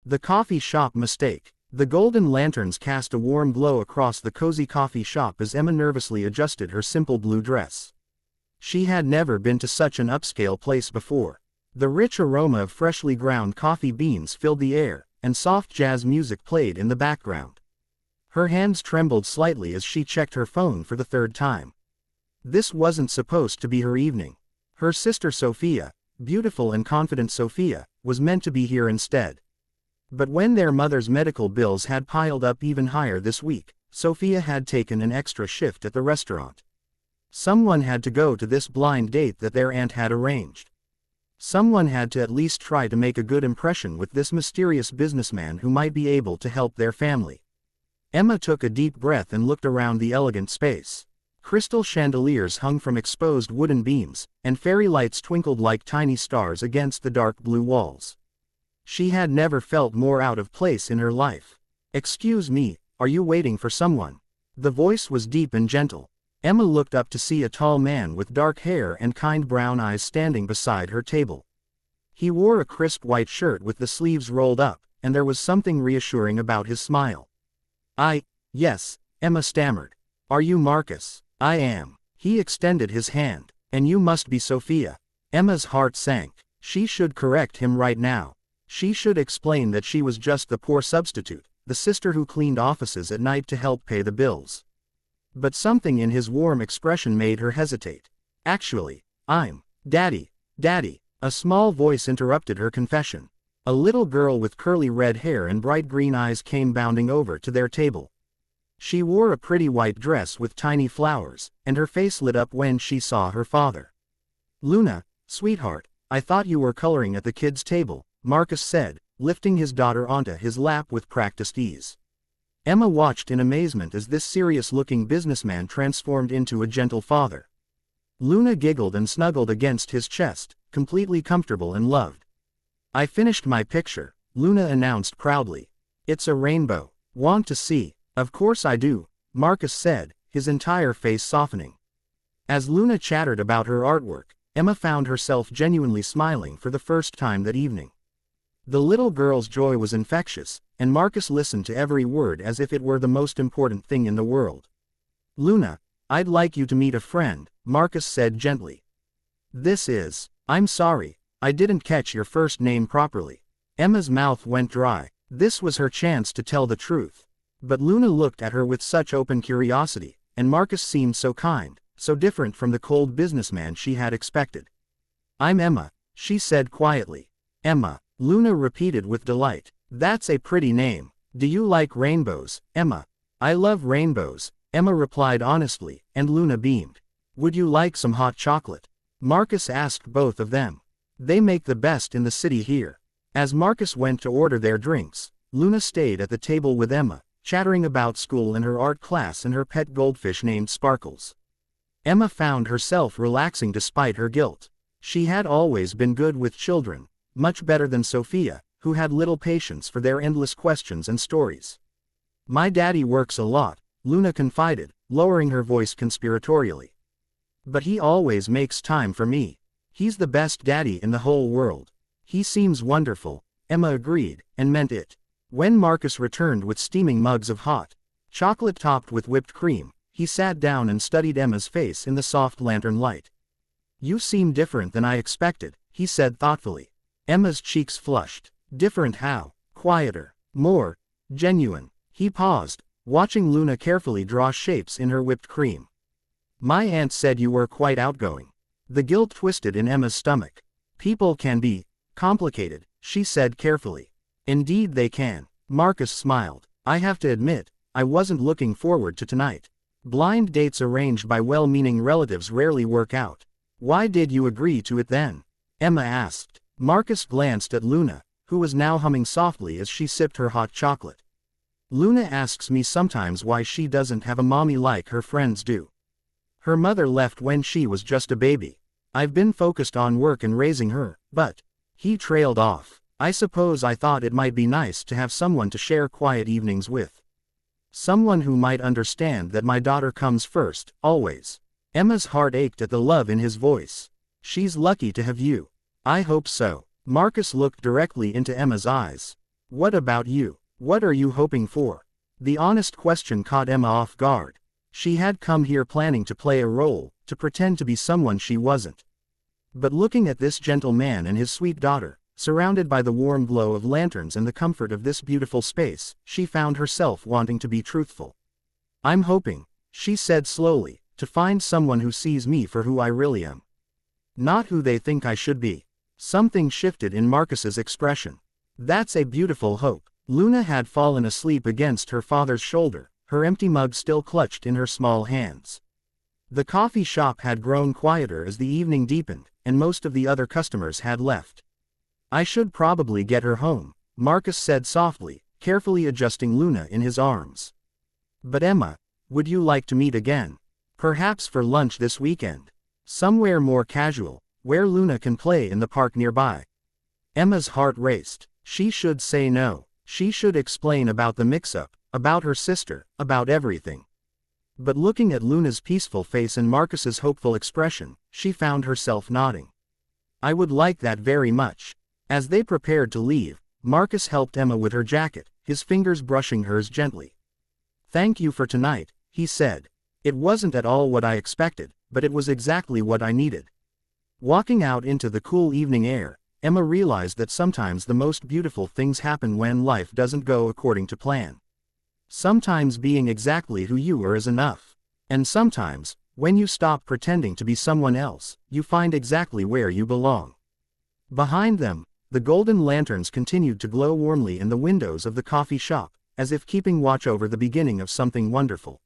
The coffee shop mistake. The golden lanterns cast a warm glow across the cozy coffee shop as Emma nervously adjusted her simple blue dress. She had never been to such an upscale place before. The rich aroma of freshly ground coffee beans filled the air, and soft jazz music played in the background. Her hands trembled slightly as she checked her phone for the third time. This wasn't supposed to be her evening. Her sister Sophia, beautiful and confident Sophia, was meant to be here instead. But when their mother's medical bills had piled up even higher this week, Sophia had taken an extra shift at the restaurant. Someone had to go to this blind date that their aunt had arranged. Someone had to at least try to make a good impression with this mysterious businessman who might be able to help their family. Emma took a deep breath and looked around the elegant space. Crystal chandeliers hung from exposed wooden beams, and fairy lights twinkled like tiny stars against the dark blue walls. She had never felt more out of place in her life. "Excuse me, are you waiting for someone?" The voice was deep and gentle. Emma looked up to see a tall man with dark hair and kind brown eyes standing beside her table. He wore a crisp white shirt with the sleeves rolled up, and there was something reassuring about his smile. Yes," Emma stammered. "Are you Marcus?" "I am." He extended his hand. "And you must be Sophia." Emma's heart sank. She should correct him right now. She should explain that she was just the poor substitute, the sister who cleaned offices at night to help pay the bills. But something in his warm expression made her hesitate. "Actually, I'm Daddy." "Daddy," a small voice interrupted her confession. A little girl with curly red hair and bright green eyes came bounding over to their table. She wore a pretty white dress with tiny flowers, and her face lit up when she saw her father. "Luna, sweetheart, I thought you were coloring at the kids' table," Marcus said, lifting his daughter onto his lap with practiced ease. Emma watched in amazement as this serious-looking businessman transformed into a gentle father. Luna giggled and snuggled against his chest, completely comfortable and loved. "I finished my picture," Luna announced proudly. "It's a rainbow. Want to see?" "Of course I do," Marcus said, his entire face softening. As Luna chattered about her artwork, Emma found herself genuinely smiling for the first time that evening. The little girl's joy was infectious, and Marcus listened to every word as if it were the most important thing in the world. "Luna, I'd like you to meet a friend," Marcus said gently. "I'm sorry, I didn't catch your first name properly." Emma's mouth went dry. This was her chance to tell the truth. But Luna looked at her with such open curiosity, and Marcus seemed so kind, so different from the cold businessman she had expected. "I'm Emma," she said quietly. "Emma," Luna repeated with delight. "That's a pretty name. Do you like rainbows, Emma?" "I love rainbows," Emma replied honestly, and Luna beamed. "Would you like some hot chocolate?" Marcus asked both of them. "They make the best in the city here." As Marcus went to order their drinks, Luna stayed at the table with Emma, chattering about school and her art class and her pet goldfish named Sparkles. Emma found herself relaxing despite her guilt. She had always been good with children, much better than Sophia, who had little patience for their endless questions and stories. "My daddy works a lot," Luna confided, lowering her voice conspiratorially. "But he always makes time for me. He's the best daddy in the whole world." "He seems wonderful," Emma agreed, and meant it. When Marcus returned with steaming mugs of hot chocolate topped with whipped cream, he sat down and studied Emma's face in the soft lantern light. "You seem different than I expected," he said thoughtfully. Emma's cheeks flushed. "Different how?" "Quieter. More genuine." He paused, watching Luna carefully draw shapes in her whipped cream. "My aunt said you were quite outgoing." The guilt twisted in Emma's stomach. "People can be complicated," she said carefully. "Indeed they can." Marcus smiled. "I have to admit, I wasn't looking forward to tonight. Blind dates arranged by well-meaning relatives rarely work out." "Why did you agree to it then?" Emma asked. Marcus glanced at Luna, who was now humming softly as she sipped her hot chocolate. "Luna asks me sometimes why she doesn't have a mommy like her friends do. Her mother left when she was just a baby. I've been focused on work and raising her, but..." He trailed off. "I suppose I thought it might be nice to have someone to share quiet evenings with. Someone who might understand that my daughter comes first, always." Emma's heart ached at the love in his voice. "She's lucky to have you." "I hope so." Marcus looked directly into Emma's eyes. What about you? What are you hoping for? The honest question caught Emma off guard. She had come here planning to play a role, to pretend to be someone she wasn't. But looking at this gentle man and his sweet daughter, surrounded by the warm glow of lanterns and the comfort of this beautiful space, she found herself wanting to be truthful. I'm hoping, she said slowly, to find someone who sees me for who I really am. Not who they think I should be. Something shifted in Marcus's expression. That's a beautiful hope. Luna had fallen asleep against her father's shoulder, her empty mug still clutched in her small hands. The coffee shop had grown quieter as the evening deepened, and most of the other customers had left. I should probably get her home, Marcus said softly, carefully adjusting Luna in his arms. But Emma, would you like to meet again? Perhaps for lunch this weekend. Somewhere more casual, where Luna can play in the park nearby. Emma's heart raced. She should say no. She should explain about the mix-up, about her sister, about everything. But looking at Luna's peaceful face and Marcus's hopeful expression, she found herself nodding. I would like that very much. As they prepared to leave, Marcus helped Emma with her jacket, his fingers brushing hers gently. Thank you for tonight, he said. It wasn't at all what I expected, but it was exactly what I needed. Walking out into the cool evening air, Emma realized that sometimes the most beautiful things happen when life doesn't go according to plan. Sometimes being exactly who you are is enough. And sometimes, when you stop pretending to be someone else, you find exactly where you belong. Behind them, the golden lanterns continued to glow warmly in the windows of the coffee shop, as if keeping watch over the beginning of something wonderful.